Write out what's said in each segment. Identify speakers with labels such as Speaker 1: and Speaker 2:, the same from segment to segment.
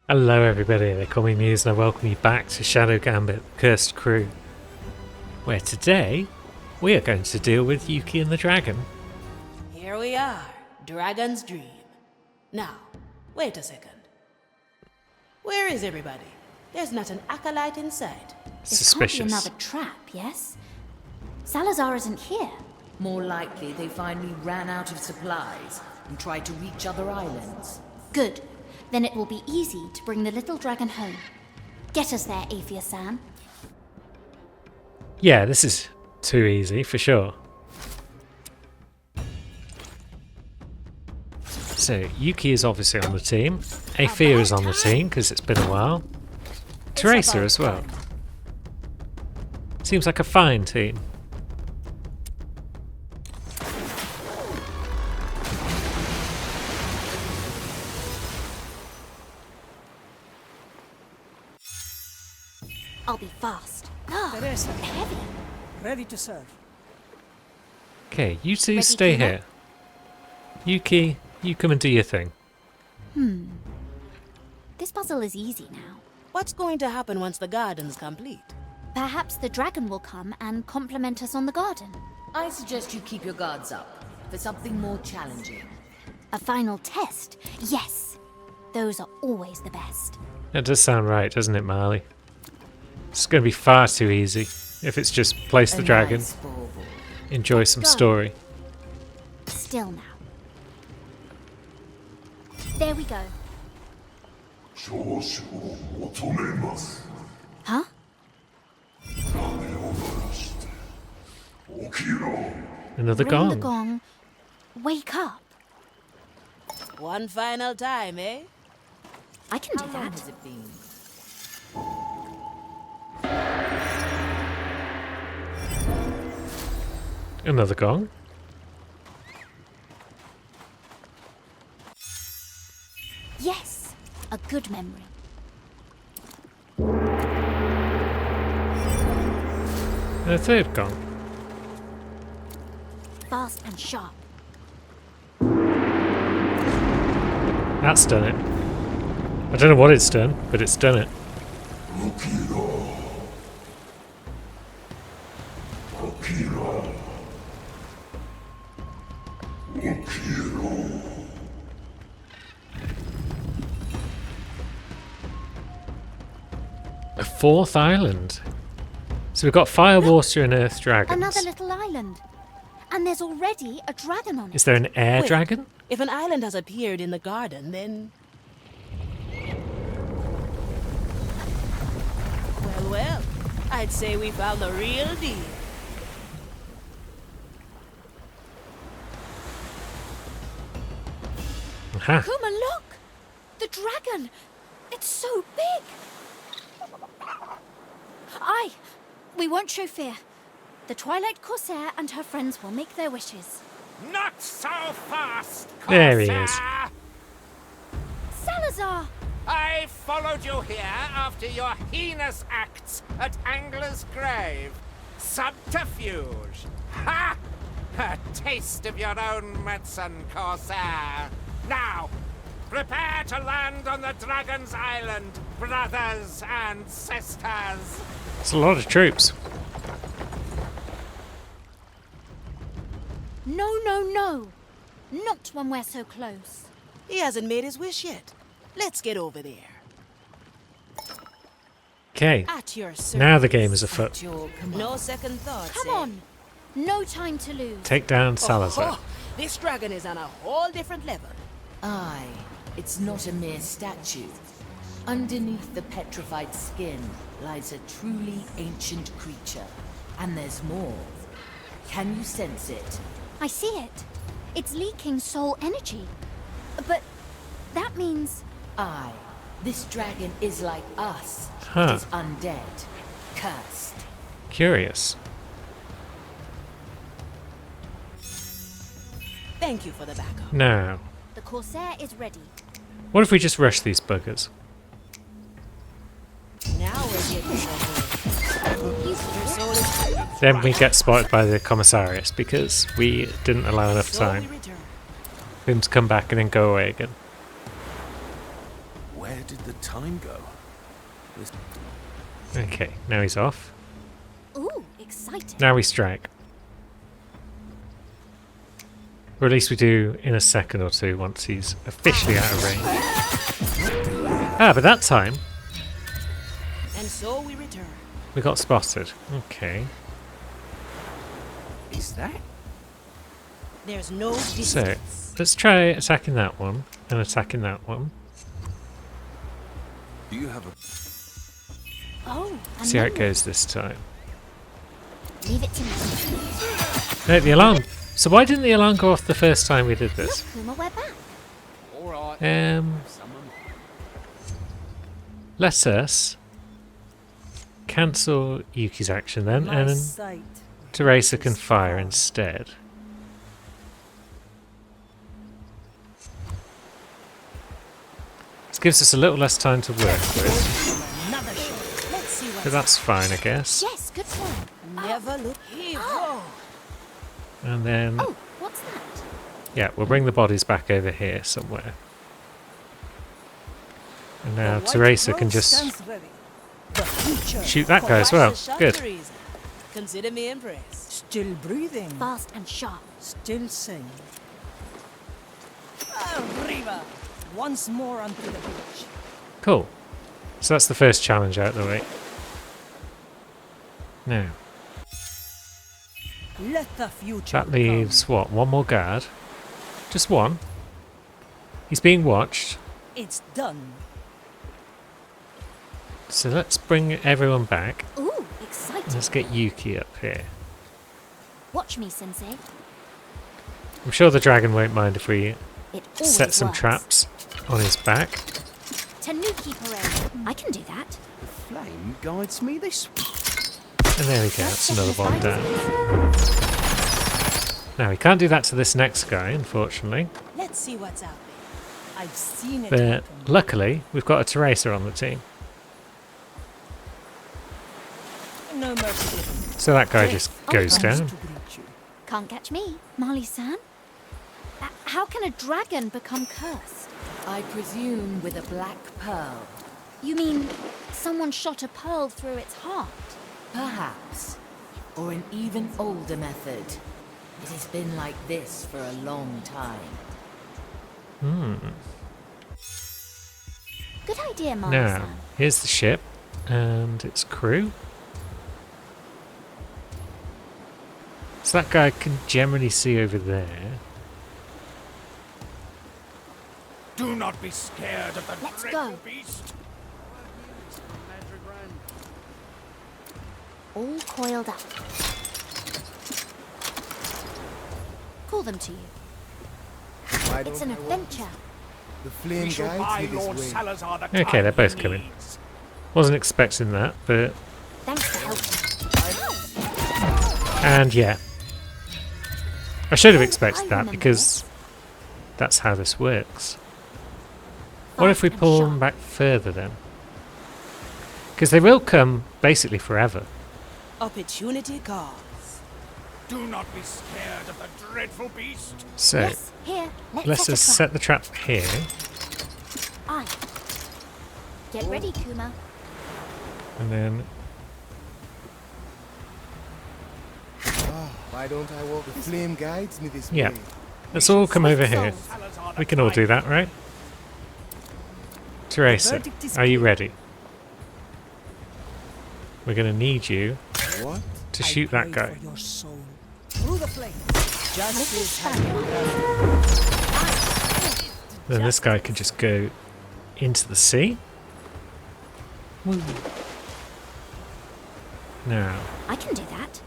Speaker 1: Hello everybody, they call me Muse and I welcome you back to Shadow Gambit Cursed Crew, where today we are going to deal with Yuki and the Dragon.
Speaker 2: Here we are, Dragon's Dream. Now, wait a second. Where is everybody? There's not an acolyte in sight.
Speaker 3: This can't be
Speaker 1: Suspicious.
Speaker 3: another trap, yes? Salazar isn't here.
Speaker 4: More likely, they finally ran out of supplies and tried to reach other islands.
Speaker 3: Good. Then it will be easy to bring the little dragon home. Get us there, Aphia-san.
Speaker 1: Yeah, this is too easy for sure. So, Yuki is obviously on the team. Aphia is on the team because it's been a while. Teresa as well. Seems like a fine team.
Speaker 3: I'll be fast. Ah,
Speaker 5: Teresa.
Speaker 3: heavy.
Speaker 5: Ready to serve.
Speaker 1: Okay, you two
Speaker 3: Ready,
Speaker 1: stay
Speaker 3: Tina?
Speaker 1: here. Yuki, you come and do your thing.
Speaker 3: This puzzle is easy now.
Speaker 2: What's going to happen once the garden's complete?
Speaker 3: Perhaps the dragon will come and compliment us on the garden.
Speaker 4: I suggest you keep your guards up for something more challenging.
Speaker 3: A final test? Yes. Those are always the best.
Speaker 1: That does sound right, doesn't it, Marley? It's going to be far too easy if it's just place the
Speaker 4: A
Speaker 1: dragon,
Speaker 4: nice bauble.
Speaker 1: enjoy some
Speaker 3: go.
Speaker 1: story.
Speaker 3: Still now. There we go. Huh?
Speaker 1: Another
Speaker 3: Ring the
Speaker 1: gong.
Speaker 3: gong. Wake up.
Speaker 2: One final time, eh?
Speaker 3: I can do
Speaker 4: How long
Speaker 3: that.
Speaker 4: has it been?
Speaker 1: Another gong.
Speaker 3: Yes, a good memory.
Speaker 1: And a third gong.
Speaker 3: Fast and sharp.
Speaker 1: That's done it. I don't know what it's done, but it's done it. A fourth island. So we've got fire, water, and earth dragons.
Speaker 3: Another little island. And there's already a dragon on it.
Speaker 1: Is there an air
Speaker 2: Wait.
Speaker 1: dragon?
Speaker 2: If an island has appeared in the garden, then... Well, I'd say we found the real deal.
Speaker 1: Aha.
Speaker 3: Kuma, look! The dragon! It's so big! Aye, we won't show fear. The Twilight Corsair and her friends will make their wishes.
Speaker 6: Not so fast,
Speaker 1: There he
Speaker 6: Corsair!
Speaker 1: is.
Speaker 3: Salazar!
Speaker 6: I followed you here after your heinous acts at Angler's Grave. Subterfuge! Ha! A taste of your own medicine, Corsair. Now, prepare to land on the Dragon's Island, brothers and sisters.
Speaker 1: It's a lot of troops.
Speaker 3: No, no, no! Not when we're so close.
Speaker 2: He hasn't made his wish yet. Let's get over there.
Speaker 1: Okay,
Speaker 2: At your service.
Speaker 1: now the game is afoot.
Speaker 4: Your command.
Speaker 2: No second thoughts.
Speaker 3: Come
Speaker 2: eh?
Speaker 3: on! No time to lose.
Speaker 1: Take down Salazar.
Speaker 2: Oh, this dragon is on a whole different level.
Speaker 4: Aye, it's not a mere statue. Underneath the petrified skin lies a truly ancient creature. And there's more. Can you sense it?
Speaker 3: I see it. It's leaking soul energy. But that means...
Speaker 4: Aye, this dragon is like us.
Speaker 1: Huh.
Speaker 4: It is undead, cursed.
Speaker 1: Curious.
Speaker 2: Thank you for the backup.
Speaker 1: Now,
Speaker 3: the Corsair is ready.
Speaker 1: what if we just rush these buggers?
Speaker 2: Now we're getting somewhere. Your soul is
Speaker 1: Then we get spotted by the commissarius because we didn't allow enough
Speaker 2: slowly
Speaker 1: time
Speaker 2: return.
Speaker 1: for him to come back and then go away again.
Speaker 7: Where did
Speaker 5: did the time go?
Speaker 1: Okay, now he's off.
Speaker 3: Ooh, exciting.
Speaker 1: Now we strike. Or at least we do in a second or two once he's officially out of range. Ah, but that time
Speaker 2: And so we return.
Speaker 1: we got spotted. Okay.
Speaker 5: Is that?
Speaker 2: There's no
Speaker 1: So,
Speaker 2: distance.
Speaker 1: let's try attacking that one and attacking that one.
Speaker 5: Do you have a?
Speaker 3: Oh, and
Speaker 1: See how it
Speaker 3: then
Speaker 1: goes this time.
Speaker 3: leave it to me.
Speaker 1: No, the alarm. So why didn't the alarm go off the first time we did this?
Speaker 3: Look, Kuma, we're back.
Speaker 5: All right. Someone.
Speaker 1: Let us cancel Yuki's action then, and then
Speaker 2: sight.
Speaker 1: Teresa can fire instead. This gives us a little less time to work with,
Speaker 2: Another shot. Let's see
Speaker 1: but
Speaker 2: what's
Speaker 1: that's fine, I guess.
Speaker 3: Yes, good plan.
Speaker 2: Never look here. Whoa.
Speaker 1: And then,
Speaker 3: Oh, what's that?
Speaker 1: yeah, we'll bring the bodies back over here somewhere. And now Teresa can just shoot that guy as well.
Speaker 2: Watch the shot,
Speaker 1: Good.
Speaker 2: Teresa. Consider me impressed.
Speaker 7: Still breathing,
Speaker 3: Fast and sharp.
Speaker 7: still sane. Arriba! Once more onto the beach.
Speaker 1: Cool. So that's the first challenge out of the way. Now,
Speaker 7: Let the future
Speaker 1: that leaves, what, one more guard? Just one. He's being watched.
Speaker 7: come. It's done.
Speaker 1: So let's bring everyone back.
Speaker 3: Ooh, exciting.
Speaker 1: Let's get Yuki up here.
Speaker 3: Watch me, Sensei.
Speaker 1: I'm sure the dragon won't mind if we
Speaker 3: It always
Speaker 1: set some
Speaker 3: works.
Speaker 1: traps on his back.
Speaker 3: Tanuki parade. I can do that.
Speaker 5: The flame guides me this way.
Speaker 1: And there we go, that's
Speaker 3: Let's
Speaker 1: another
Speaker 3: set
Speaker 1: bomb
Speaker 3: the
Speaker 1: down. Now, we can't do that to this next guy, unfortunately.
Speaker 2: Let's see what's out there.
Speaker 7: I've seen it
Speaker 1: But
Speaker 7: happen.
Speaker 1: luckily, we've got a Teresa on the team.
Speaker 7: No mercy given.
Speaker 1: So that guy
Speaker 7: Yes,
Speaker 1: just
Speaker 3: Oh,
Speaker 1: goes
Speaker 3: thanks.
Speaker 1: down.
Speaker 7: To greet you.
Speaker 3: Can't catch me. Marley-san? How can a dragon become cursed?
Speaker 4: I presume with a black pearl.
Speaker 3: You mean someone shot a pearl through its heart?
Speaker 4: Perhaps. Or an even older method. It has been like this for a long time.
Speaker 3: Good idea,
Speaker 1: Now,
Speaker 3: Marley-san.
Speaker 1: here's the ship and its crew. So that guy can generally see over there.
Speaker 6: Do not be scared of the
Speaker 3: Let's
Speaker 6: dreadful
Speaker 3: go.
Speaker 6: beast.
Speaker 3: All coiled up. Call them to you.
Speaker 8: Why
Speaker 3: It's
Speaker 8: don't
Speaker 3: an
Speaker 8: I walk
Speaker 3: adventure.
Speaker 8: The flame
Speaker 6: We shall buy
Speaker 8: guides me
Speaker 6: Lord
Speaker 8: this way.
Speaker 6: Salazar the
Speaker 1: Okay,
Speaker 6: time
Speaker 1: they're both
Speaker 6: he
Speaker 1: coming.
Speaker 6: needs.
Speaker 1: Wasn't expecting that, but...
Speaker 3: Thanks for helping.
Speaker 1: And yeah. I should have
Speaker 3: Oh,
Speaker 1: expected
Speaker 3: I
Speaker 1: that
Speaker 3: remember
Speaker 1: because that's how this works. What if we
Speaker 3: Fast and
Speaker 1: pull them
Speaker 3: sharp.
Speaker 1: back further then? Because they will come basically forever.
Speaker 2: Opportunity calls.
Speaker 6: Do not be scared of the dreadful beast.
Speaker 1: So,
Speaker 3: Yes, here.
Speaker 1: let's
Speaker 3: set a
Speaker 1: just
Speaker 3: trap.
Speaker 1: set the trap here.
Speaker 3: Aye. Get ready, Kuma.
Speaker 1: And then,
Speaker 8: Why don't I walk? The flame guides me this
Speaker 1: yeah.
Speaker 8: way.
Speaker 1: Let's all come over here.
Speaker 6: Salazar the
Speaker 1: We can all do that, right? Teresa,
Speaker 7: verdict is
Speaker 1: are you
Speaker 7: clear.
Speaker 1: ready? We're going to need you
Speaker 8: What?
Speaker 1: to
Speaker 7: I
Speaker 1: shoot that
Speaker 7: pray
Speaker 1: guy.
Speaker 7: For your soul. Through the flames. Justice has
Speaker 1: Then this guy can just go into the sea. Woo. Now,
Speaker 3: I can do that.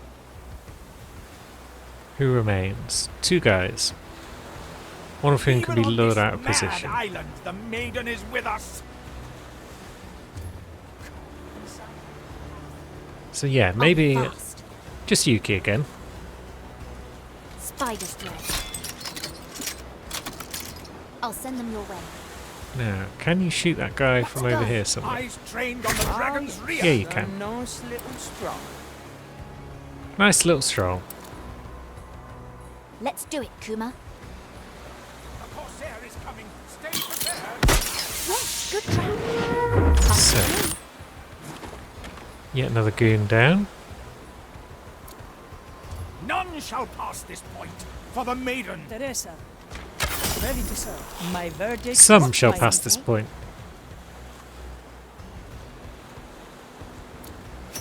Speaker 1: who remains? Two guys. One of whom can be
Speaker 6: Even on
Speaker 1: lured
Speaker 6: this
Speaker 1: out of
Speaker 6: mad
Speaker 1: position.
Speaker 6: island, the maiden is with us.
Speaker 1: So yeah,
Speaker 3: Up
Speaker 1: maybe
Speaker 3: fast.
Speaker 1: just Yuki again.
Speaker 3: Spider's thread. I'll send them your way.
Speaker 1: Now, can you shoot that guy from over
Speaker 3: go.
Speaker 1: here somewhere?
Speaker 6: Eyes trained on the dragon's rear.
Speaker 1: Yeah, you
Speaker 5: A
Speaker 1: can.
Speaker 5: nice little stroll.
Speaker 1: Nice little stroll.
Speaker 3: Let's do it, Kuma.
Speaker 6: The corsair is coming. Stay prepared.
Speaker 3: Yes, Good trap.
Speaker 1: So, yet another goon down.
Speaker 5: None shall pass this point for the maiden.
Speaker 7: Teresa, ready to serve. My verdict.
Speaker 1: Some shall
Speaker 7: final.
Speaker 1: pass this point.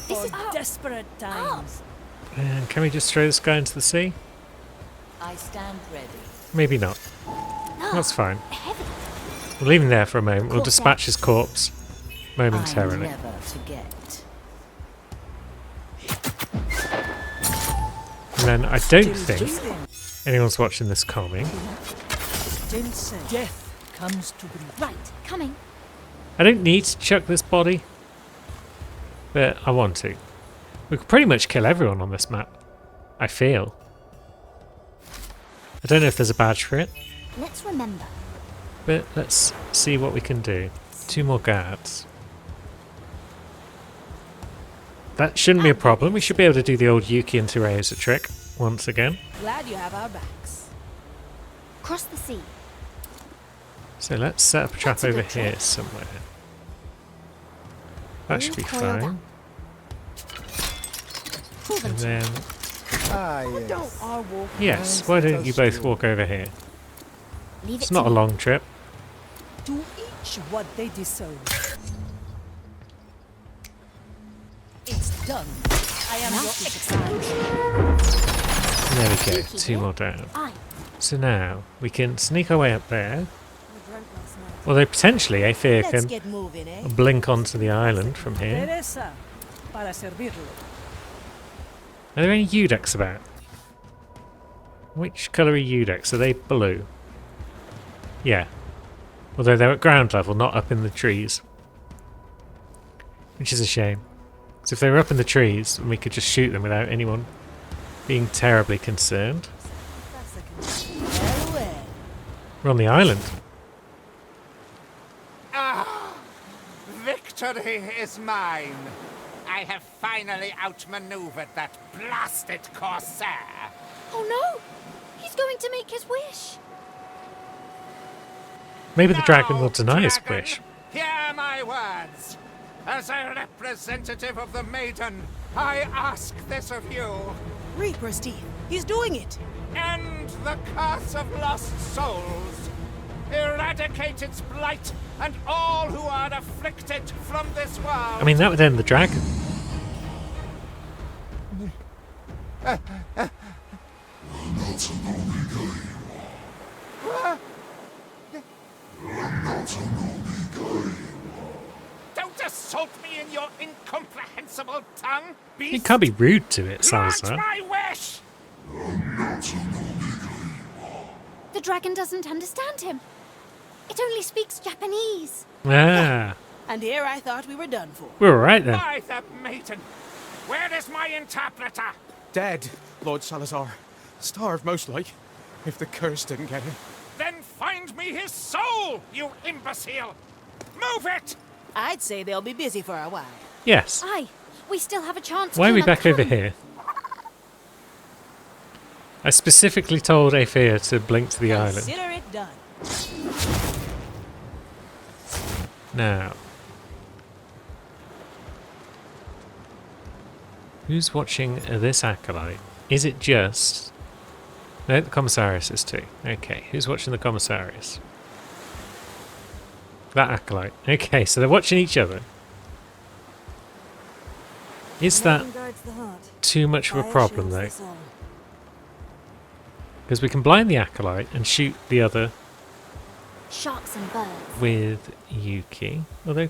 Speaker 3: This
Speaker 7: For
Speaker 3: is
Speaker 7: desperate times.
Speaker 1: And can we just throw this guy into the sea?
Speaker 4: I stand ready.
Speaker 1: Maybe not. That's fine.
Speaker 3: heavy.
Speaker 1: We'll leave him there for a moment. We'll
Speaker 3: Corpse
Speaker 1: dispatch his corpse
Speaker 4: I
Speaker 1: momentarily.
Speaker 4: never forget.
Speaker 1: And then I don't
Speaker 7: Still
Speaker 1: think
Speaker 7: breathing.
Speaker 1: anyone's watching this calming.
Speaker 7: Still say death comes to breathe.
Speaker 3: Right, coming.
Speaker 1: I don't need to chuck this body, but I want to. We could pretty much kill everyone on this map, I feel. I don't know if there's a badge for it,
Speaker 3: Let's remember.
Speaker 1: but let's see what we can do. 2 more guards. That shouldn't be a problem. We should be able to do the old Yuki and Teresa trick once again.
Speaker 2: Glad you have our backs.
Speaker 3: Cross the sea.
Speaker 1: So let's set up a trap
Speaker 3: That's a
Speaker 1: over
Speaker 3: good
Speaker 1: here
Speaker 3: trick.
Speaker 1: somewhere. That should be
Speaker 3: Coil
Speaker 1: fine.
Speaker 3: down. Pull them
Speaker 1: And
Speaker 3: to.
Speaker 1: then,
Speaker 8: Ah,
Speaker 7: Don't
Speaker 8: yes.
Speaker 7: our walk
Speaker 1: yes,
Speaker 7: round
Speaker 1: why don't you both
Speaker 8: That's
Speaker 1: walk over here?
Speaker 3: Leave
Speaker 1: It's
Speaker 3: it
Speaker 1: not
Speaker 3: to
Speaker 1: a
Speaker 3: me.
Speaker 1: long trip.
Speaker 7: to each what they deserve.
Speaker 4: It's done. I am
Speaker 3: Now
Speaker 4: your
Speaker 3: keep it
Speaker 4: exile.
Speaker 1: There we go,
Speaker 3: Yuki,
Speaker 1: 2
Speaker 3: yeah?
Speaker 1: more down.
Speaker 3: Aye.
Speaker 1: So now we can sneak our way up there. Although potentially Aethea
Speaker 2: Let's
Speaker 1: can
Speaker 2: get moving, eh?
Speaker 1: blink onto the island from here.
Speaker 7: Teresa, para servirlo.
Speaker 1: Are there any Udex about? Which colour are Udex? Are they blue? Yeah. Although they're at ground level, not up in the trees. Which is a shame. Because if they were up in the trees, then we could just shoot them without anyone being terribly concerned.
Speaker 2: Well, well.
Speaker 1: We're on the island.
Speaker 6: Victory is mine. I have finally outmaneuvered that blasted corsair.
Speaker 3: Oh no! He's going to make his wish.
Speaker 1: Maybe the dragon
Speaker 6: Now,
Speaker 1: will deny his
Speaker 6: dragon,
Speaker 1: wish.
Speaker 6: Hear my words. As a representative of the maiden, I ask this of you.
Speaker 2: Reaper Steve, he's doing it.
Speaker 6: End the curse of lost souls. Eradicate its blight and all who are afflicted from this world.
Speaker 1: I mean, that would end the dragon.
Speaker 6: Don't assault me in your incomprehensible tongue, beast.
Speaker 1: You can't be rude to it,
Speaker 6: Grant
Speaker 1: Salazar.
Speaker 6: my wish.
Speaker 3: The dragon doesn't understand him. It only speaks Japanese.
Speaker 1: Ah,
Speaker 2: And here I thought we were done for.
Speaker 1: we're alright then.
Speaker 6: By the maiden. Where is my interpreter?
Speaker 5: Dead, Lord Salazar. Starved, most like. If the curse didn't get him.
Speaker 6: Then find me his soul, you imbecile. Move it.
Speaker 2: I'd say they'll be busy for a while.
Speaker 1: Yes.
Speaker 3: Aye, we still have a chance.
Speaker 1: Why are
Speaker 3: to
Speaker 1: we
Speaker 3: another
Speaker 1: back over
Speaker 3: come.
Speaker 1: here? I specifically told Aethea to blink to the island.
Speaker 2: Consider it done.
Speaker 1: Now. Who's watching this acolyte? Is it just... No, the commissarius is too. Okay, who's watching the commissarius? That acolyte. Okay, so they're watching each other. Is that too much of a problem though? Because we can blind the acolyte and shoot the other
Speaker 3: Sharks and birds.
Speaker 1: with Yuki. Although,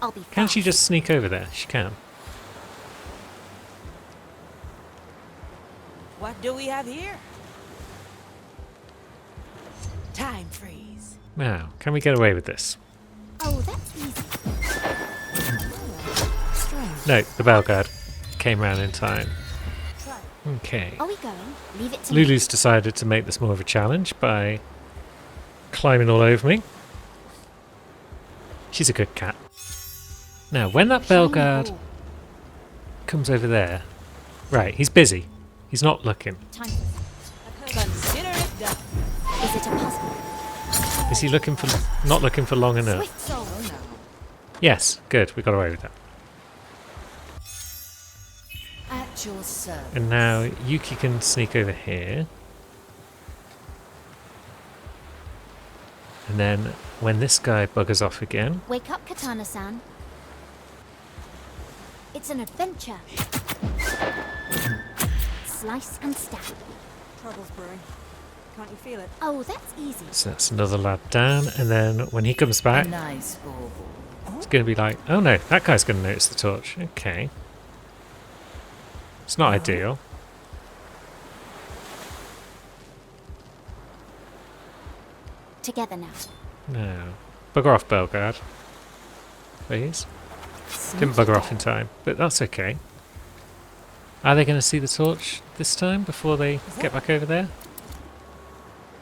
Speaker 3: I'll be
Speaker 1: can she
Speaker 3: fast.
Speaker 1: just sneak over there? She can.
Speaker 2: What do we have here? Time freeze.
Speaker 1: Now, can we get away with this?
Speaker 3: Oh, that's easy.
Speaker 1: No, the Belguard came round in time. Okay.
Speaker 3: Are we going? Leave it to me.
Speaker 1: Lulu's decided to make this more of a challenge by climbing all over me. She's a good cat. Now, when that
Speaker 3: Shiny
Speaker 1: Belguard
Speaker 3: ball.
Speaker 1: comes over there... Right, he's busy. He's not looking.
Speaker 3: Time for
Speaker 2: Consider it done.
Speaker 3: Is it a puzzle?
Speaker 1: Is he looking for... not looking for long enough?
Speaker 3: Swift soul.
Speaker 1: Yes, good. We got away with that.
Speaker 4: At your service.
Speaker 1: And now Yuki can sneak over here. And then when this guy buggers off again,
Speaker 3: Wake up, Katana-san. It's an adventure. Slice and stab.
Speaker 7: Trouble's brewing. Can't you feel it?
Speaker 3: Oh, that's easy.
Speaker 1: so that's another lad down. And then when he comes
Speaker 4: A
Speaker 1: back,
Speaker 4: nice bauble.
Speaker 1: it's going to be like, oh no, that guy's going to notice the torch. Okay. It's not ideal.
Speaker 3: Together now.
Speaker 1: No. Bugger off, Belgard. Please. Didn't bugger off in time, but that's okay. Are they going to see the torch this time before they get back over there?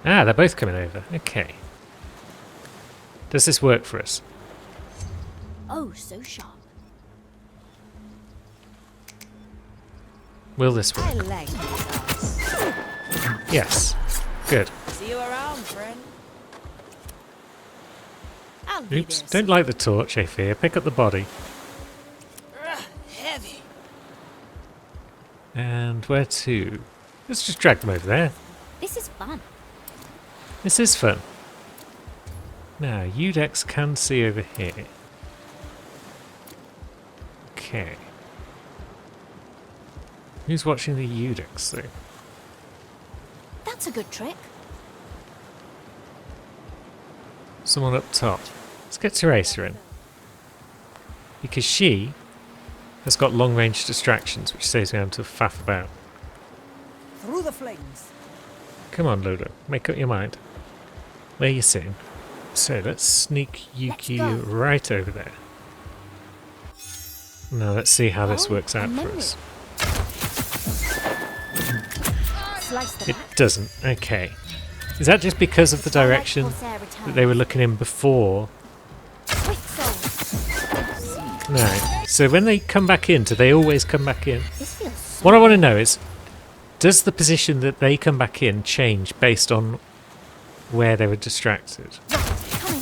Speaker 1: Ah, they're both coming over. Okay. Does this work for us?
Speaker 3: Oh, so sharp.
Speaker 1: Will this
Speaker 2: I
Speaker 1: work?
Speaker 2: like this.
Speaker 1: Yes. Good.
Speaker 2: See you around, friend. I'll be
Speaker 1: Oops.
Speaker 2: there
Speaker 1: Don't light the torch, Aethir. Pick up the body.
Speaker 2: Heavy.
Speaker 1: And where to? Let's just drag them over there.
Speaker 3: This is fun.
Speaker 1: This is fun. Now, Udex can see over here. Okay. Who's watching the Udex though?
Speaker 3: That's a good trick.
Speaker 1: Someone up top. Let's get Teresa in. Because she has got long range distractions, which saves me having to faff about.
Speaker 7: Through the flames.
Speaker 1: Come on, Ludo. Make up your mind. Where you sitting? So let's sneak Yuki
Speaker 3: Let's go.
Speaker 1: right over there. Now let's see how this
Speaker 3: Oh,
Speaker 1: works out
Speaker 3: a
Speaker 1: for
Speaker 3: memory.
Speaker 1: us.
Speaker 3: Slice the
Speaker 1: It
Speaker 3: back.
Speaker 1: doesn't. Okay. Is that just because of the
Speaker 3: Twilight
Speaker 1: direction
Speaker 3: Corsair
Speaker 1: that
Speaker 3: returns.
Speaker 1: they were looking in before?
Speaker 3: Swift souls.
Speaker 1: No. So when they come back in, do they always come back in?
Speaker 3: This feels so
Speaker 1: What I want to know is, does the position that they come back in change based on where they were distracted?
Speaker 3: coming.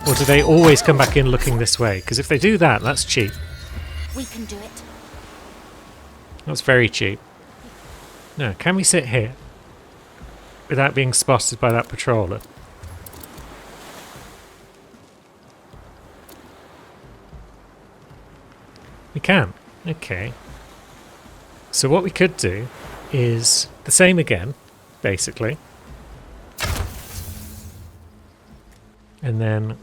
Speaker 1: Or do they always come back in looking this way? Because if they do that, that's cheap.
Speaker 3: We can do it.
Speaker 1: That's very cheap. Now, can we sit here without being spotted by that patroller? We can. Okay. So what we could do is the same again, basically. And then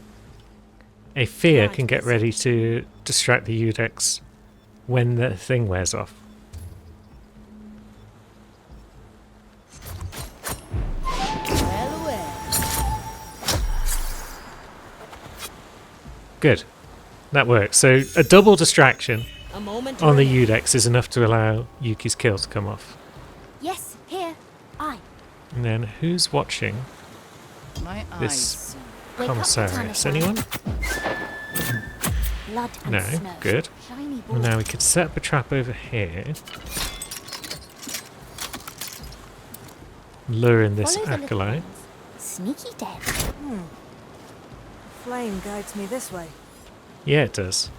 Speaker 1: Aethir can get ready to distract the Udex when the thing wears off.
Speaker 2: Well, well.
Speaker 1: Good. That works. So a double distraction
Speaker 2: A moment
Speaker 1: on the
Speaker 2: remaining.
Speaker 1: Udex is enough to allow Yuki's kill to come off.
Speaker 3: Yes, here. I.
Speaker 1: And then who's watching
Speaker 7: My
Speaker 1: this
Speaker 3: Wake up,
Speaker 1: commissarius?
Speaker 3: Katana-san.
Speaker 1: Anyone?
Speaker 3: Blood and
Speaker 1: No.
Speaker 3: snow.
Speaker 1: Good.
Speaker 3: Shiny ball.
Speaker 1: Well, now we could set up a trap over here. Lure in this
Speaker 3: Follow the little
Speaker 1: acolyte.
Speaker 3: ones. Sneaky dead.
Speaker 7: flame guides me this way.
Speaker 1: Yeah, it does.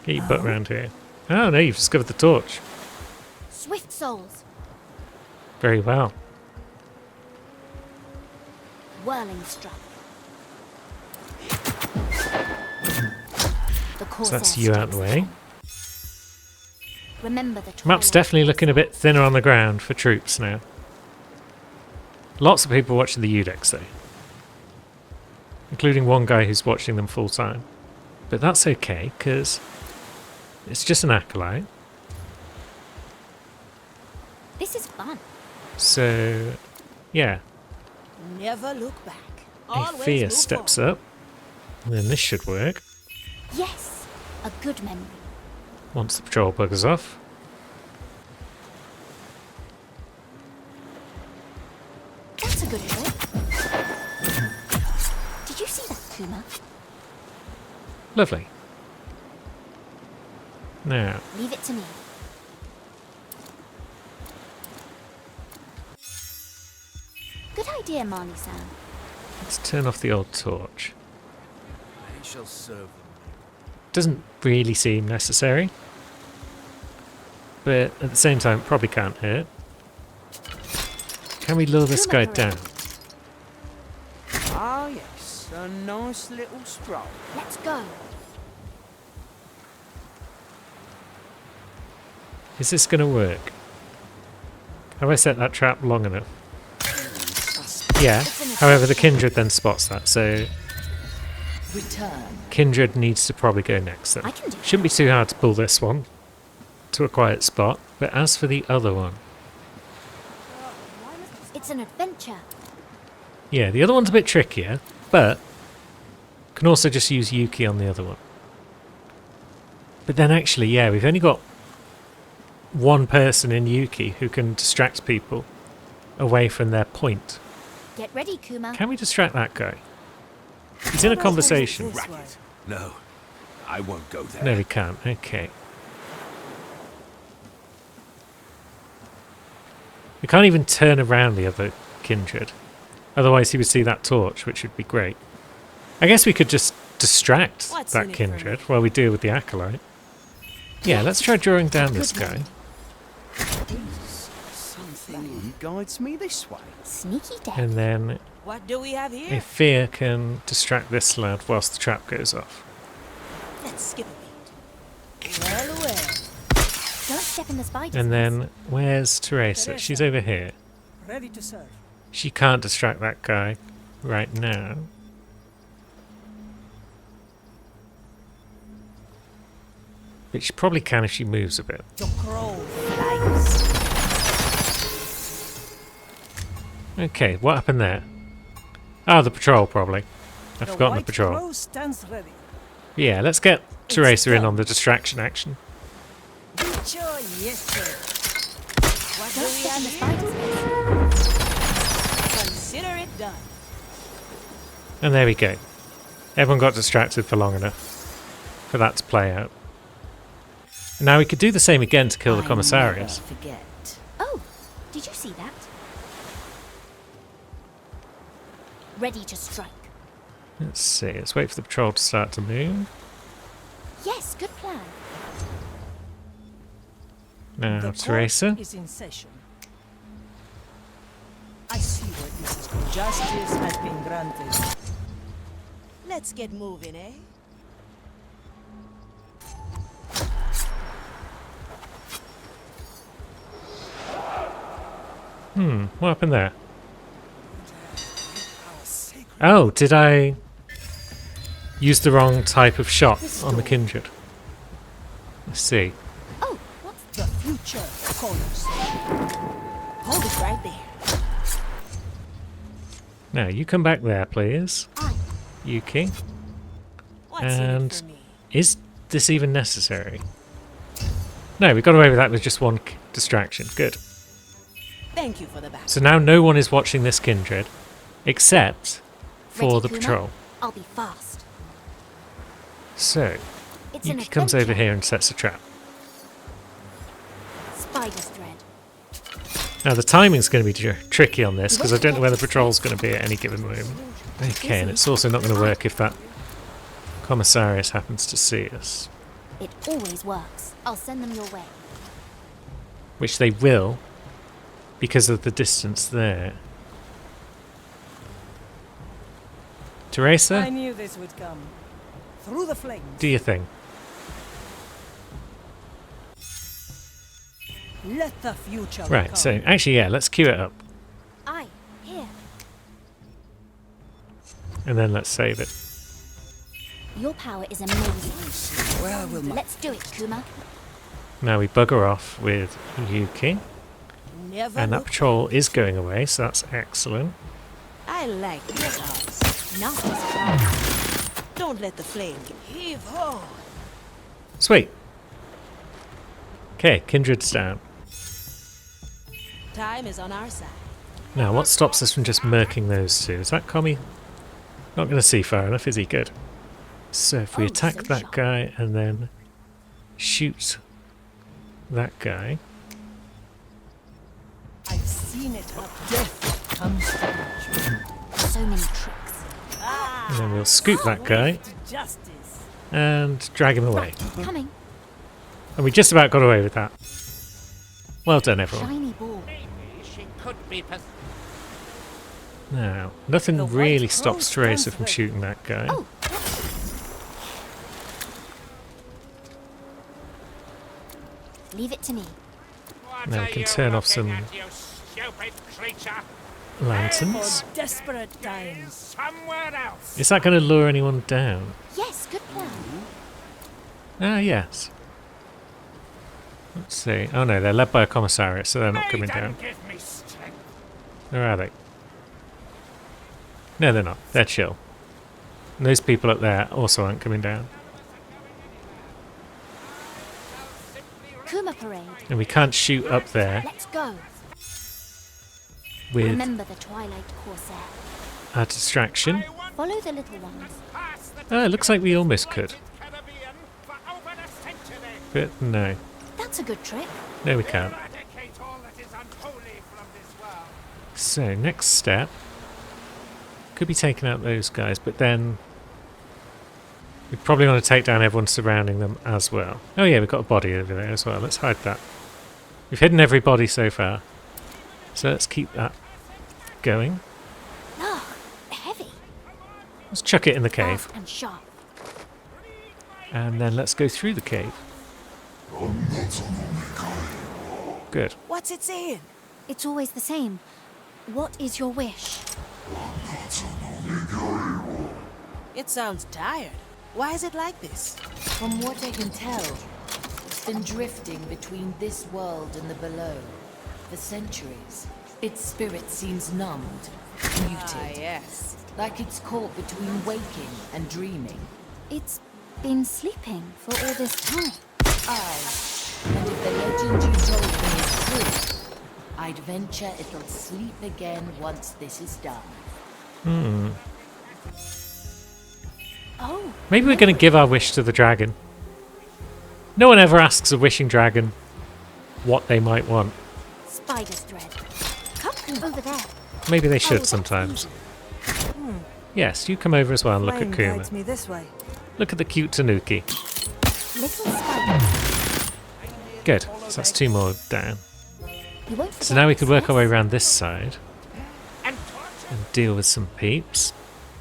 Speaker 1: Get your butt round here. Oh no, you've discovered the torch.
Speaker 3: Swift souls.
Speaker 1: Very well.
Speaker 3: Whirling strike. The
Speaker 1: So that's
Speaker 3: Corsair
Speaker 1: you out the
Speaker 3: strikes
Speaker 1: way.
Speaker 3: again. Remember the
Speaker 1: Map's
Speaker 3: twilight
Speaker 1: definitely looking a bit thinner on the ground for troops now. Lots of people watching the Udex though. Including one guy who's watching them full time. But that's okay, because it's just an acolyte.
Speaker 3: This is fun.
Speaker 1: So, yeah,
Speaker 2: Never look back.
Speaker 1: a
Speaker 2: Always
Speaker 1: fear
Speaker 2: move
Speaker 1: steps
Speaker 2: forward.
Speaker 1: up. And then this should work.
Speaker 3: Yes, a good memory.
Speaker 1: Once the patrol buggers off.
Speaker 3: That's a good trick. Did you see that, Kuma?
Speaker 1: Lovely. Now,
Speaker 3: Leave it to me. Good idea, Marnie-san.
Speaker 1: let's turn off the old torch.
Speaker 8: shall serve.
Speaker 1: Doesn't really seem necessary. But at the same time, it probably can't hurt. Can we lure this guy down?
Speaker 7: Ah, yes, a nice little stroll.
Speaker 3: Let's go.
Speaker 1: Is this going to work? Have I set that trap long enough? Yeah. However, the Kindred then spots that, so
Speaker 4: Return.
Speaker 1: Kindred needs to probably go next then.
Speaker 3: I can do
Speaker 1: Shouldn't be too hard to pull this one to a quiet spot. But as for the other one,
Speaker 3: It's an adventure.
Speaker 1: yeah, the other one's a bit trickier, but can also just use Yuki on the other one. But then actually, yeah, we've only got one person in Yuki who can distract people away from their point.
Speaker 3: Get ready, Kuma.
Speaker 1: Can we distract that guy? He's in a conversation.
Speaker 7: This way.
Speaker 8: No, I won't go there.
Speaker 1: No, we can't. Okay. We can't even turn around the other Kindred. Otherwise he would see that torch, which would be great. I guess we could just distract
Speaker 2: What's in
Speaker 1: that
Speaker 2: it for
Speaker 1: Kindred
Speaker 2: me?
Speaker 1: while we deal with the Acolyte. Yeah, let's try drawing down this
Speaker 3: Good
Speaker 1: guy.
Speaker 7: Something guides me this way.
Speaker 3: Sneaky death.
Speaker 1: And then
Speaker 2: What do we have
Speaker 1: a
Speaker 2: here?
Speaker 1: fear can distract this lad whilst the trap goes off.
Speaker 2: Let's skip a beat. Well, well.
Speaker 3: Don't step in the spider's
Speaker 1: And
Speaker 3: nest.
Speaker 1: then, where's Teresa? She's over here.
Speaker 7: Ready to serve.
Speaker 1: She can't distract that guy right now. But she probably can if she moves a bit.
Speaker 2: The crow flies.
Speaker 1: Okay, what happened there? Oh, the patrol probably. I've forgotten the
Speaker 7: white
Speaker 1: patrol.
Speaker 7: crow stands ready.
Speaker 1: Yeah, let's get Teresa in on the distraction action.
Speaker 7: Sure, yes, sir.
Speaker 2: What do
Speaker 3: Don't
Speaker 2: we
Speaker 3: step
Speaker 2: have
Speaker 3: in the
Speaker 2: here?
Speaker 3: spider's nest.
Speaker 2: Consider it done.
Speaker 1: And there we go. Everyone got distracted for long enough for that to play out. And now we could do the same again to kill the
Speaker 4: I
Speaker 1: commissarius.
Speaker 4: never forget.
Speaker 3: Oh, did you see that? Ready to strike.
Speaker 1: Let's see, let's wait for the patrol to start to move.
Speaker 3: Yes, good plan.
Speaker 1: Now,
Speaker 7: The
Speaker 1: Teresa.
Speaker 7: court is in session. I see where this is going. Justice has been granted.
Speaker 2: Let's get moving, eh?
Speaker 1: What happened there? Oh, did I use the wrong type of shot on the Kindred? Let's see.
Speaker 3: Oh, what's
Speaker 7: The future calls.
Speaker 2: Hold it right there.
Speaker 1: Now, you come back there, please.
Speaker 3: I?
Speaker 1: Yuki.
Speaker 2: What's in it
Speaker 1: And
Speaker 2: for me?
Speaker 1: is this even necessary? No, we got away with that with just one distraction. Good.
Speaker 2: Thank you for the back.
Speaker 1: So now no one is watching this Kindred, except for
Speaker 3: Ready,
Speaker 1: the
Speaker 3: Kuma?
Speaker 1: patrol.
Speaker 3: I'll be fast.
Speaker 1: So,
Speaker 3: It's an
Speaker 1: Yuki comes over
Speaker 3: adventure.
Speaker 1: here and sets a trap.
Speaker 3: Spider's thread.
Speaker 1: Now the timing's going to be tricky on this because I don't know where the patrol's going to be at any given moment. Okay, and it's also not going to work if that commissarius happens to see us,
Speaker 3: It always works. I'll send them your way.
Speaker 1: which they will because of the distance there.
Speaker 7: I
Speaker 1: Teresa,
Speaker 7: knew this would come. Through the flames.
Speaker 1: do your thing.
Speaker 7: Let the future
Speaker 1: Right,
Speaker 7: come.
Speaker 1: so actually, yeah, let's queue it up
Speaker 3: I, here.
Speaker 1: and then let's save it.
Speaker 3: Your power is amazing.
Speaker 7: Where will my
Speaker 3: Let's do it, Kuma.
Speaker 1: Now we bugger off with Yuki,
Speaker 2: Never
Speaker 1: and that
Speaker 2: look.
Speaker 1: patrol is going away, so that's excellent.
Speaker 2: I like your house.
Speaker 3: Nasty surprise.
Speaker 2: Don't let the flame heave ho.
Speaker 1: Sweet. Okay, Kindred's down.
Speaker 2: Time is on our side.
Speaker 1: Now, what stops us from just murking those two? Is that Commie? Not going to see far enough, is he? Good. So if we
Speaker 3: Oh,
Speaker 1: attack
Speaker 3: so
Speaker 1: that
Speaker 3: sharp.
Speaker 1: guy and then shoot that guy.
Speaker 7: I've seen it. Death comes to you.
Speaker 3: So many tricks.
Speaker 1: And then we'll scoop that guy
Speaker 7: To justice.
Speaker 1: and drag him away.
Speaker 3: Coming.
Speaker 1: And we just about got away with that. Well done, everyone.
Speaker 3: Shiny ball.
Speaker 6: Maybe she could be
Speaker 1: Now, nothing
Speaker 7: The white
Speaker 1: really
Speaker 7: crow
Speaker 1: stops Teresa
Speaker 7: stands
Speaker 1: from
Speaker 7: ready.
Speaker 1: shooting that guy.
Speaker 3: Oh. Leave it to me.
Speaker 6: What
Speaker 1: Now we
Speaker 6: are
Speaker 1: can
Speaker 6: you
Speaker 1: turn off
Speaker 6: looking
Speaker 1: some
Speaker 6: at, you stupid creature?
Speaker 1: lanterns.
Speaker 7: For desperate times.
Speaker 6: Somewhere else.
Speaker 1: Is that going to lure anyone down?
Speaker 3: Yes, good plan.
Speaker 1: Ah, yes. Let's see. Oh no, they're led by a commissariat, so they're not coming
Speaker 6: Maiden,
Speaker 1: down.
Speaker 6: give me strength.
Speaker 1: Or are they? No, they're not. They're chill. And those people up there also aren't coming down.
Speaker 3: Kuma parade.
Speaker 1: And we can't shoot up there
Speaker 3: Let's go.
Speaker 1: with
Speaker 3: Remember the Twilight Corsair.
Speaker 1: our distraction.
Speaker 3: Follow the little ones.
Speaker 6: Pass the
Speaker 1: Oh, it looks like we almost could.
Speaker 6: Caribbean for over a century.
Speaker 1: But no.
Speaker 3: That's a good trick.
Speaker 1: No, we can't.
Speaker 6: Eradicate all that is unholy from this world.
Speaker 1: So, next step. Could be taking out those guys, but then we probably want to take down everyone surrounding them as well. Oh yeah, we've got a body over there as well. Let's hide that. We've hidden every body so far. So let's keep that going.
Speaker 3: Ugh, heavy.
Speaker 1: Let's chuck it in the cave.
Speaker 3: Fast and sharp.
Speaker 1: And then let's go through the cave. Good.
Speaker 7: What's it saying?
Speaker 3: It's always the same. What is your wish?
Speaker 2: It sounds tired. Why is it like this?
Speaker 4: From what I can tell, it's been drifting between this world and the below for centuries. Its spirit seems numbed,
Speaker 2: Ah,
Speaker 4: muted,
Speaker 2: yes.
Speaker 4: like it's caught between waking and dreaming.
Speaker 3: It's been sleeping for all this time.
Speaker 4: Aye, and if the legend you told me is true, I'd venture it'll sleep again once this is done.
Speaker 3: Oh,
Speaker 1: Maybe we're going to give our wish to the dragon. No one ever asks a wishing dragon what they might want.
Speaker 3: spider's thread. Come over there.
Speaker 1: Maybe they
Speaker 7: Oh,
Speaker 1: should
Speaker 7: that's
Speaker 1: sometimes.
Speaker 7: easy.
Speaker 1: Yes, you come over as well and look
Speaker 7: Flame
Speaker 1: at Kuma.
Speaker 7: guides me this way.
Speaker 1: Look at the cute Tanuki.
Speaker 3: Little spider.
Speaker 1: Good. So that's 2 more down.
Speaker 3: You won't
Speaker 1: So now we could work our way
Speaker 3: this,
Speaker 1: around this side
Speaker 6: And
Speaker 1: and deal with some peeps.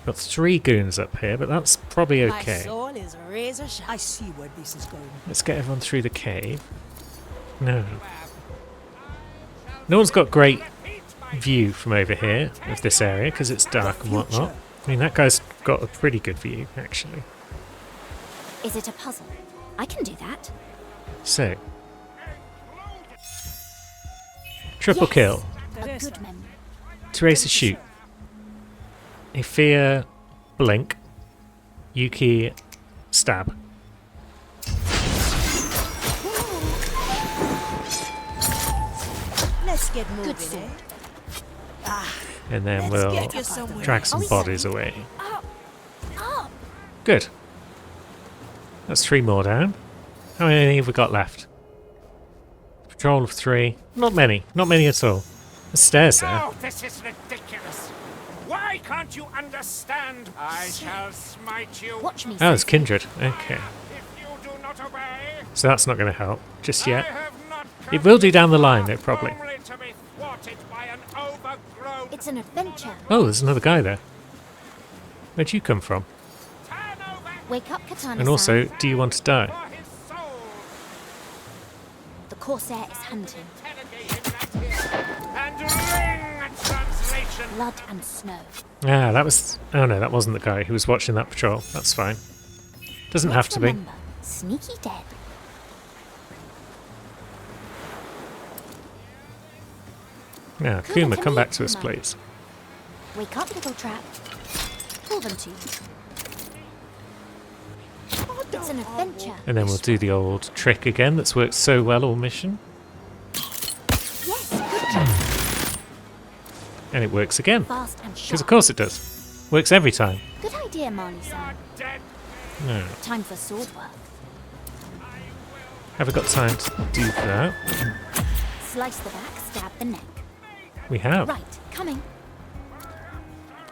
Speaker 1: Got 3 goons up here, but that's probably
Speaker 2: My
Speaker 1: okay.
Speaker 2: soul is razor sharp.
Speaker 7: I see where this is going.
Speaker 1: Let's get everyone through the cave. No. No one's got great view from over here of this area because it's dark and whatnot. I mean, that guy's got a pretty good view, actually.
Speaker 3: Is it a puzzle? I can do that.
Speaker 1: So. Triple
Speaker 3: Yes.
Speaker 1: kill.
Speaker 3: A
Speaker 7: Teresa.
Speaker 3: good memory.
Speaker 1: Teresa shoot. Ifia blink. Yuki stab.
Speaker 2: Let's get moving,
Speaker 3: sword.
Speaker 2: eh?
Speaker 1: And then
Speaker 2: Let's
Speaker 1: we'll
Speaker 2: get you somewhere.
Speaker 1: drag some
Speaker 3: Oh,
Speaker 1: bodies away.
Speaker 3: Up. Up.
Speaker 1: Good. That's 3 more down. How many have we got left? Patrol of 3. Not many. Not many at all. There's stairs there.
Speaker 6: oh, this is ridiculous. Why can't you understand? I shall smite you.
Speaker 3: Watch me.
Speaker 1: Oh, it's
Speaker 3: Susie.
Speaker 1: Kindred. Okay.
Speaker 6: If you do not obey,
Speaker 1: So that's not going to help just yet.
Speaker 6: I have not
Speaker 1: It will do down the line,
Speaker 6: come
Speaker 1: though, probably.
Speaker 6: only to be thwarted by an overgrown
Speaker 3: It's an adventure.
Speaker 1: Oh, there's another guy there. Where'd you come from?
Speaker 6: turn over
Speaker 3: Wake up, Katana.
Speaker 1: And also, do you want to die?
Speaker 6: for his soul.
Speaker 3: The Corsair is hunting.
Speaker 6: Interrogate him right here and ring a translation.
Speaker 3: Blood and snow.
Speaker 1: Ah, that was... Oh no, that wasn't the guy who was watching that patrol. That's fine. Doesn't have
Speaker 3: Let's
Speaker 1: to be.
Speaker 3: remember, sneaky dead.
Speaker 1: Now,
Speaker 3: Kuma,
Speaker 1: Kuma,
Speaker 3: come
Speaker 1: come
Speaker 3: here,
Speaker 1: back to us,
Speaker 3: Kuma.
Speaker 1: please.
Speaker 3: Wake up, little trap. Pull them to you. It's an adventure.
Speaker 1: And then we'll do the old trick again that's worked so well all mission.
Speaker 3: Yes, good job.
Speaker 1: And it works again.
Speaker 3: Fast and
Speaker 1: Because of
Speaker 3: sharp.
Speaker 1: course it does. Works every time.
Speaker 3: Good idea, Marley-san.
Speaker 6: Dead.
Speaker 1: No.
Speaker 3: Time for sword work.
Speaker 1: Have we got time to do that?
Speaker 3: Slice the back, stab the neck.
Speaker 1: We have.
Speaker 3: Right, coming.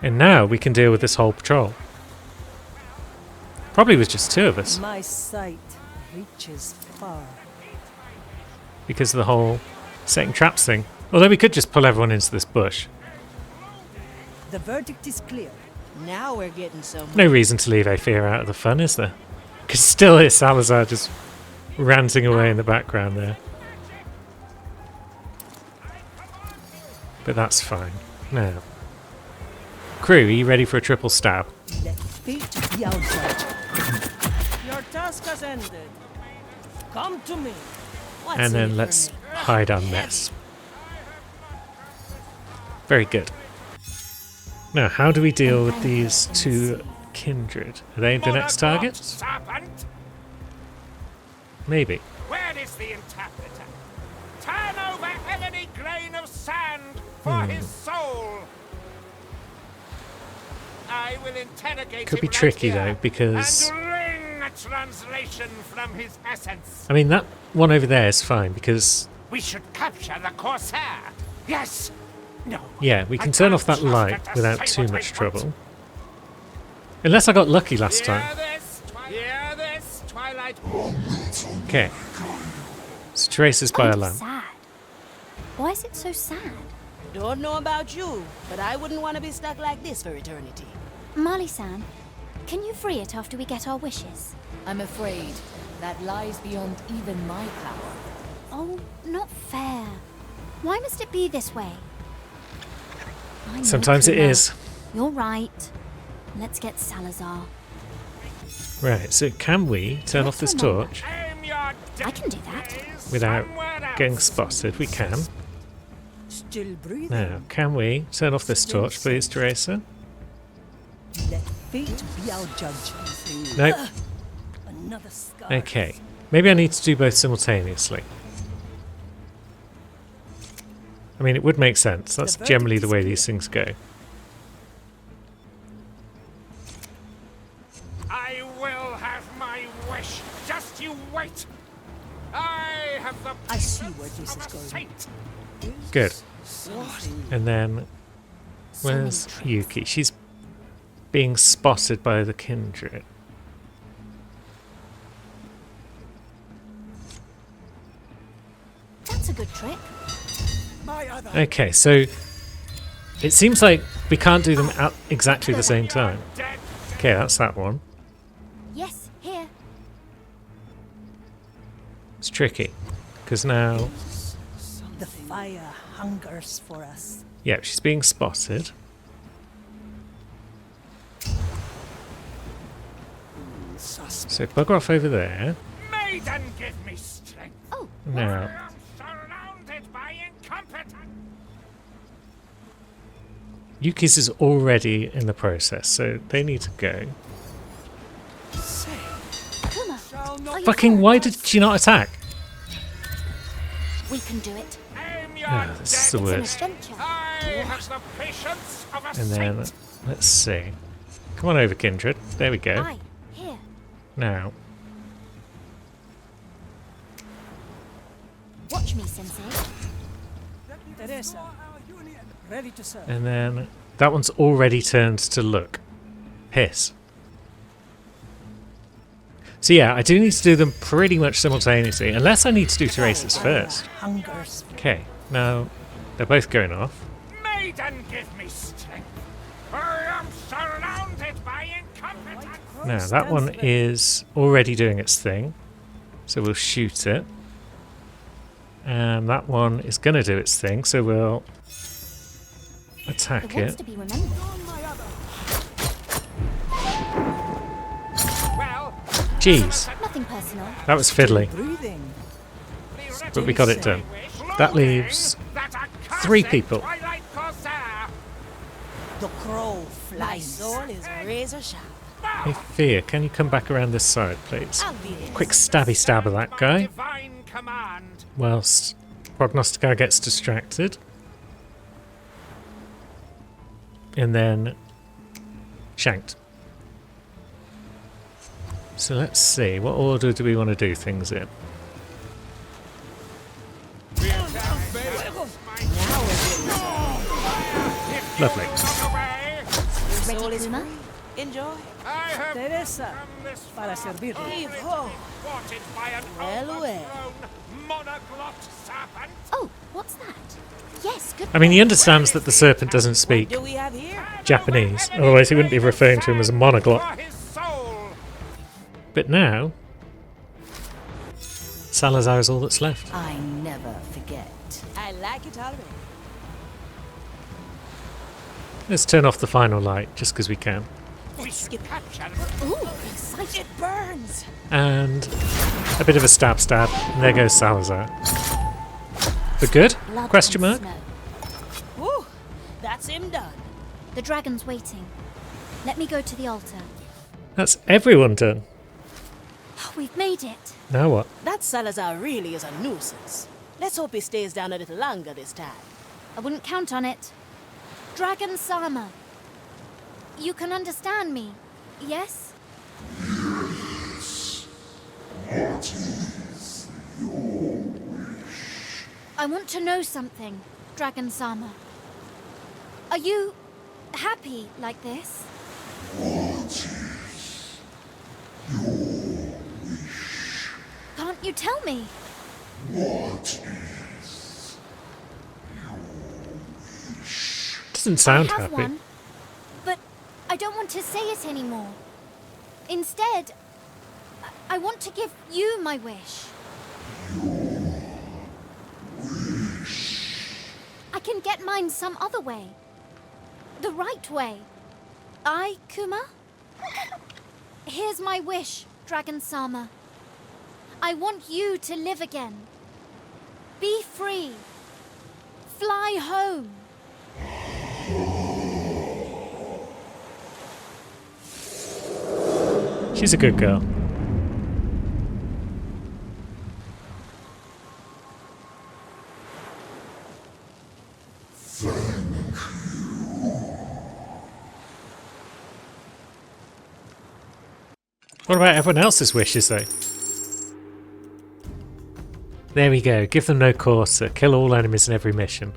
Speaker 1: And now we can deal with this whole patrol. Probably was just two of us
Speaker 7: My sight reaches far.
Speaker 1: because of the whole setting traps thing. Although we could just pull everyone into this bush.
Speaker 7: The verdict is clear.
Speaker 2: Now we're getting somewhere.
Speaker 1: No reason to leave Aethir out of the fun, is there? Because still hear Salazar just ranting away in the background there. But that's fine. Now, crew, are you ready for a triple stab?
Speaker 7: Let fate be our judge.
Speaker 2: Your task has ended. Come to me. What's
Speaker 1: And
Speaker 2: in
Speaker 1: then
Speaker 2: it
Speaker 1: let's
Speaker 2: for me?
Speaker 1: hide our mess. Very good. Now, how do we deal with these two kindred? Are they the next target?
Speaker 6: Serpent?
Speaker 1: Maybe.
Speaker 6: Where is the interpreter? Turn over any grain of sand for his soul. I will interrogate
Speaker 1: Could
Speaker 6: him
Speaker 1: be
Speaker 6: right
Speaker 1: tricky
Speaker 6: here
Speaker 1: though, because
Speaker 6: and wring a translation from his essence.
Speaker 1: I mean that one over there is fine because
Speaker 6: We should capture the Corsair. Yes. No.
Speaker 1: yeah, we
Speaker 6: I
Speaker 1: can turn
Speaker 6: can't
Speaker 1: off that
Speaker 6: trust it
Speaker 1: light
Speaker 6: to
Speaker 1: without
Speaker 6: say
Speaker 1: too
Speaker 6: what I
Speaker 1: much
Speaker 6: want.
Speaker 1: trouble. Unless I got lucky last time.
Speaker 6: Hear this, Twilight.
Speaker 1: Okay. So Tracer's by a
Speaker 3: I'm
Speaker 1: lamp.
Speaker 3: sad. Why is it so sad?
Speaker 2: Don't know about you, but I wouldn't want to be stuck like this for eternity.
Speaker 3: Marley-san, can you free it after we get our wishes?
Speaker 4: I'm afraid that lies beyond even my power.
Speaker 3: Oh, not fair. Why must it be this way? I know,
Speaker 1: Sometimes it
Speaker 3: Kuma.
Speaker 1: is.
Speaker 3: You're right. Let's get Salazar.
Speaker 1: Right, so can we turn off this
Speaker 3: remember.
Speaker 1: torch
Speaker 6: Aim your
Speaker 3: I can do that.
Speaker 6: days
Speaker 1: without
Speaker 6: somewhere else.
Speaker 1: getting spotted? We can.
Speaker 7: Still breathing.
Speaker 1: Now, can we turn off this torch, please, Tracer?
Speaker 7: Let fate be our judge.
Speaker 1: Nope.
Speaker 7: Another scar.
Speaker 1: Okay. Maybe I need to do both simultaneously. I mean, it would make sense. That's
Speaker 7: The
Speaker 1: generally the
Speaker 7: verdict
Speaker 1: way
Speaker 7: is
Speaker 1: these things go.
Speaker 6: I will have my wish. Just you wait. I have the
Speaker 7: I see
Speaker 6: patience
Speaker 7: where this
Speaker 6: of
Speaker 7: is
Speaker 6: a
Speaker 7: going.
Speaker 6: saint.
Speaker 1: Good. And then, where's Yuki? She's being spotted by the kindred.
Speaker 3: That's a good trick.
Speaker 1: Okay, so it seems like we can't do them at exactly the same time.
Speaker 6: Dead.
Speaker 1: Okay, that's that one.
Speaker 3: Yes, here.
Speaker 1: It's tricky because now,
Speaker 7: The fire hungers for us.
Speaker 1: yeah, she's being spotted. So bugger off over there.
Speaker 6: Maiden, give me strength.
Speaker 3: Oh,
Speaker 6: I
Speaker 1: Now,
Speaker 6: am surrounded by incompetence.
Speaker 1: Yuki's is already in the process, so they need to go.
Speaker 3: Kuma. Are you
Speaker 1: Fucking,
Speaker 3: sure?
Speaker 1: why did she not attack?
Speaker 3: We can do it.
Speaker 6: Aim your
Speaker 1: Ah, this is the
Speaker 6: dead.
Speaker 3: It's an
Speaker 1: worst.
Speaker 3: adventure.
Speaker 6: I have the patience of a
Speaker 1: And
Speaker 6: saint.
Speaker 1: then, let's see. Come on over, Kindred. There we go.
Speaker 3: Aye, here.
Speaker 1: Now,
Speaker 3: Watch me, Sensei.
Speaker 7: Teresa, ready to serve.
Speaker 1: and then that one's already turned to look. Hiss. So yeah, I do need to do them pretty much simultaneously, unless I need to do Teresa's first.
Speaker 7: Hungers.
Speaker 1: Okay, now they're both going off.
Speaker 6: Maiden, give me strength. I am surrounded by incompetence.
Speaker 1: Now that one is already doing its thing, so we'll shoot it. And that one is going to do its thing, so we'll attack
Speaker 3: It wants
Speaker 1: it.
Speaker 3: to be remembered.
Speaker 6: Well,
Speaker 1: Jeez,
Speaker 3: Nothing personal.
Speaker 1: that was fiddly.
Speaker 7: Breathing.
Speaker 1: But we got it done. That leaves three people.
Speaker 6: Twilight Corsair.
Speaker 7: The crow
Speaker 2: My
Speaker 7: flies.
Speaker 2: soul is razor sharp.
Speaker 1: Hey, Fear, can you come back around this side, please?
Speaker 2: I'll be there.
Speaker 1: Quick stabby stab of that
Speaker 6: My
Speaker 1: guy,
Speaker 6: divine command.
Speaker 1: whilst Prognostica gets distracted. And then shanked. So let's see, what order do we want to do things in? Lovely.
Speaker 6: Away.
Speaker 2: Your soul
Speaker 3: Ready,
Speaker 2: is
Speaker 3: Kuma?
Speaker 2: free. Enjoy.
Speaker 6: I have
Speaker 7: Teresa,
Speaker 6: come this
Speaker 7: para
Speaker 6: far
Speaker 7: servirle.
Speaker 6: only to be thwarted by an
Speaker 2: Well, well.
Speaker 6: overgrown monoglot serpent.
Speaker 3: Oh, what's that? Yes, good.
Speaker 1: I mean, he understands that the serpent doesn't speak
Speaker 2: Do we have here?
Speaker 1: Japanese, otherwise he wouldn't be referring to him as a monoglot.
Speaker 6: For his soul.
Speaker 1: But now, Salazar is all that's left.
Speaker 4: I never forget.
Speaker 2: I like it already.
Speaker 1: Let's turn off the final light, just because we can.
Speaker 2: Let's skip.
Speaker 3: Ooh, excited.
Speaker 2: It burns.
Speaker 1: And a bit of a stab. And there goes Salazar. But good?
Speaker 3: Blood
Speaker 1: Question
Speaker 3: and
Speaker 1: mark?
Speaker 3: snow.
Speaker 2: Woo! That's him done.
Speaker 3: The dragon's waiting. Let me go to the altar.
Speaker 1: That's everyone done.
Speaker 3: We've made it.
Speaker 1: Now what?
Speaker 2: That Salazar really is a nuisance. Let's hope he stays down a little longer this time.
Speaker 3: I wouldn't count on it. Dragon Sama. You can understand me, yes? I want to know something, Dragon Sama. Are you happy like this? Can't you tell me?
Speaker 1: Doesn't sound
Speaker 3: I have
Speaker 1: happy.
Speaker 3: one, but I don't want to say it anymore. Instead, I want to give you my wish. I can get mine some other way. The right way. Kuma? Here's my wish, Dragon Sama. I want you to live again. Be free. Fly home.
Speaker 1: She's a good girl. What about everyone else's wishes, though? There we go. Give them no Corsa. Kill all enemies in every mission.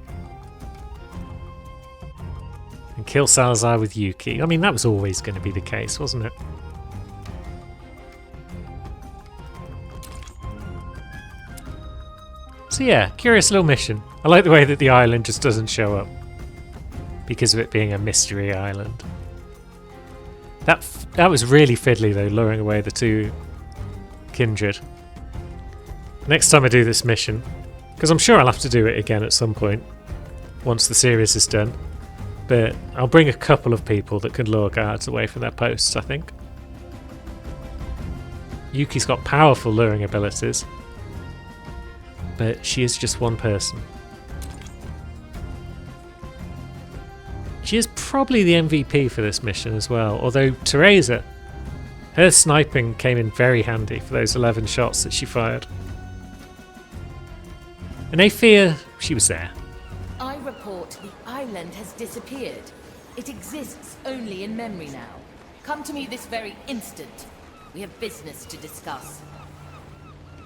Speaker 1: And kill Salazar with Yuki. I mean, that was always going to be the case, wasn't it? So yeah, curious little mission. I like the way that the island just doesn't show up. Because of it being a mystery island. That was really fiddly though, luring away the two kindred. Next time I do this mission, because I'm sure I'll have to do it again at some point, once the series is done, but I'll bring a couple of people that can lure guards away from their posts, I think. Yuki's got powerful luring abilities, but she is just one person. She is probably the MVP for this mission as well, although Teresa, her sniping came in very handy for those 11 shots that she fired. And I fear she was there.
Speaker 4: I report the island has disappeared. It exists only in memory now. Come to me this very instant. We have business to discuss.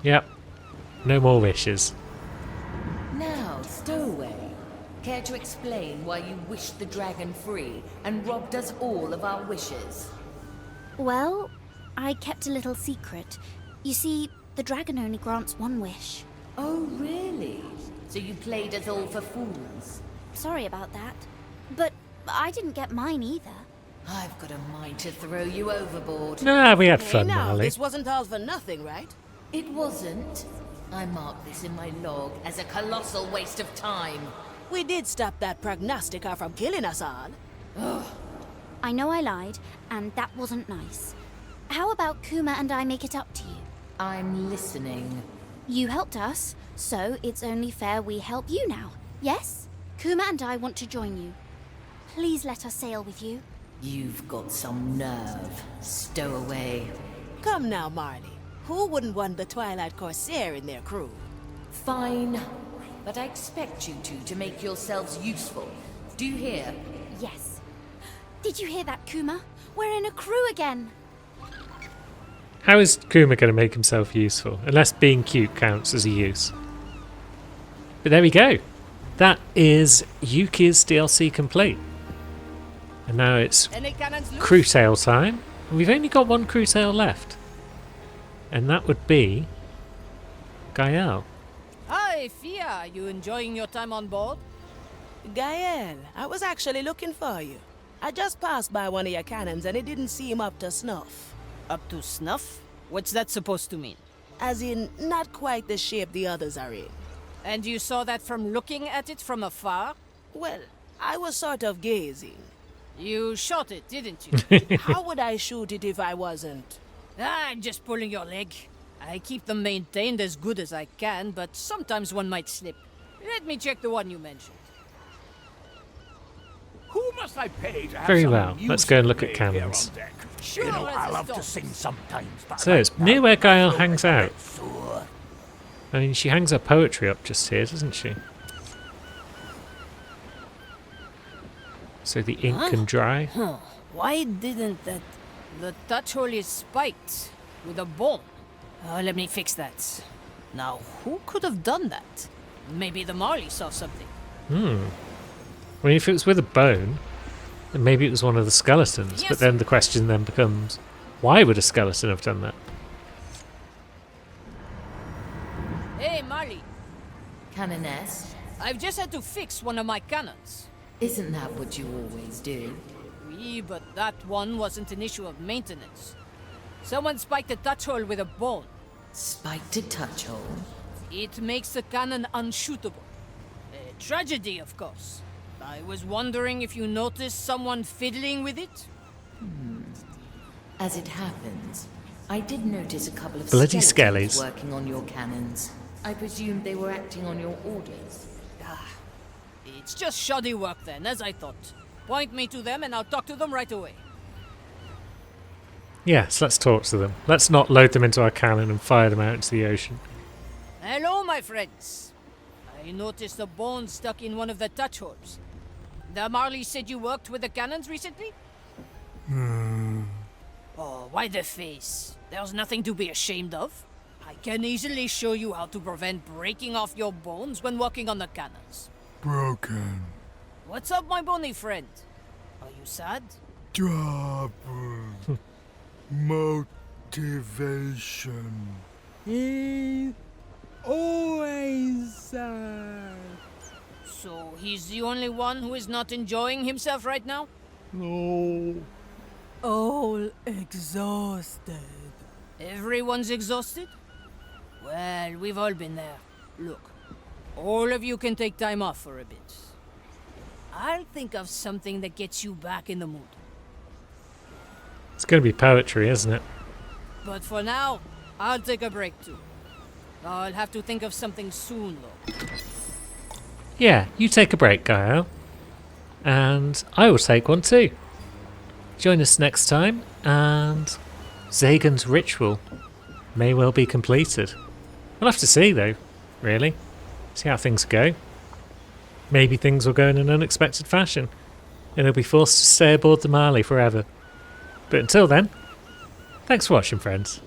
Speaker 1: Yep, no more wishes.
Speaker 4: Now, Stowaway. Care to explain why you wish the dragon free and robbed us all of our wishes?
Speaker 3: Well, I kept a little secret. You see, the dragon only grants one wish.
Speaker 4: Oh, really? So you played us all for fools?
Speaker 3: Sorry about that. But I didn't get mine either.
Speaker 4: I've got a mind to throw you overboard.
Speaker 1: Nah, we had
Speaker 2: Hey
Speaker 1: fun,
Speaker 2: now,
Speaker 1: Marley.
Speaker 2: this wasn't all for nothing, right?
Speaker 4: It wasn't. I mark this in my log as a colossal waste of time.
Speaker 2: We did stop that prognosticator from killing us all.
Speaker 3: I know I lied, and that wasn't nice. How about Kuma and I make it up to you?
Speaker 4: I'm listening.
Speaker 3: You helped us, so it's only fair we help you now, yes? Kuma and I want to join you. Please let us sail with you.
Speaker 4: You've got some nerve. Stowaway.
Speaker 2: Come now, Marley. Who wouldn't want the Twilight Corsair in their crew?
Speaker 4: Fine. But I expect you two to make yourselves useful. Do you hear?
Speaker 3: Yes. Did you hear that, Kuma? We're in a crew again.
Speaker 1: How is Kuma going to make himself useful? Unless being cute counts as a use. But there we go. That is Yuki's DLC complete. And now it's
Speaker 7: Any cannons loose?
Speaker 1: crew sail time. We've only got one crew sail left. And that would be Gael.
Speaker 7: Hi, Fia. You enjoying your time on board?
Speaker 2: Gael, I was actually looking for you. I just passed by one of your cannons and it didn't seem up to snuff.
Speaker 7: Up to snuff? What's that supposed to mean?
Speaker 2: As in, not quite the shape the others are in.
Speaker 7: And you saw that from looking at it from afar?
Speaker 2: Well, I was sort of gazing.
Speaker 7: You shot it, didn't you?
Speaker 2: How would I shoot it if I wasn't?
Speaker 7: I'm just pulling your leg. I keep them maintained as good as I can, but sometimes one might slip. Let me check the one you mentioned.
Speaker 8: Who must I pay to have
Speaker 1: Very
Speaker 8: some
Speaker 1: well. Let's go and look at
Speaker 8: music here
Speaker 1: cannons.
Speaker 8: on deck?
Speaker 7: Sure,
Speaker 8: You know,
Speaker 7: as
Speaker 8: I
Speaker 7: a
Speaker 8: love to
Speaker 7: stop.
Speaker 8: sing sometimes. But
Speaker 1: So it's near where Gael hangs out.
Speaker 8: Sure.
Speaker 1: I mean, she hangs her poetry up just here, doesn't she? So the ink can dry.
Speaker 7: Why didn't that... The touch hole is spiked with a bone. Oh, let me fix that. Now, who could have done that? Maybe the Marley saw something.
Speaker 1: I mean, if it was with a bone, then maybe it was one of the skeletons.
Speaker 7: Yes.
Speaker 1: But then the question then becomes, why would a skeleton have done that?
Speaker 7: Hey, Marley.
Speaker 4: Canoness,
Speaker 7: I've just had to fix one of my cannons.
Speaker 4: isn't that what you always do?
Speaker 7: Oui, but that one wasn't an issue of maintenance. Someone spiked a touch hole with a bone.
Speaker 4: Spiked a touch hole?
Speaker 7: It makes the cannon unshootable. A tragedy, of course. I was wondering if you noticed someone fiddling with it?
Speaker 4: As it happens, I did notice a couple of
Speaker 1: Bloody
Speaker 4: skeletons
Speaker 1: skellies.
Speaker 4: working on your cannons. I presumed they were acting on your orders.
Speaker 7: It's just shoddy work then, as I thought. Point me to them and I'll talk to them right away.
Speaker 1: Yes, let's talk to them. Let's not load them into our cannon and fire them out into the ocean.
Speaker 7: Hello, my friends. I noticed a bone stuck in one of the touch holes. The Marley said you worked with the cannons recently? Oh, why the face? There's nothing to be ashamed of. I can easily show you how to prevent breaking off your bones when working on the cannons.
Speaker 9: Broken.
Speaker 7: What's up, my bony friend? Are you sad?
Speaker 9: Trouble. Motivation.
Speaker 7: He's always sad. So he's the only one who is not enjoying himself right now?
Speaker 9: No.
Speaker 7: All exhausted. Everyone's exhausted? Well, we've all been there. Look, all of you can take time off for a bit. I'll think of something that gets you back in the mood.
Speaker 1: It's going to be poetry, isn't it?
Speaker 7: But for now, I'll take a break too. I'll have to think of something soon, though.
Speaker 1: Yeah, you take a break, Gael. And I will take one too. Join us next time, and Zagan's ritual may well be completed. We'll have to see, though, really. See how things go. Maybe things will go in an unexpected fashion, and he'll be forced to stay aboard the Marley forever. But until then, thanks for watching, friends.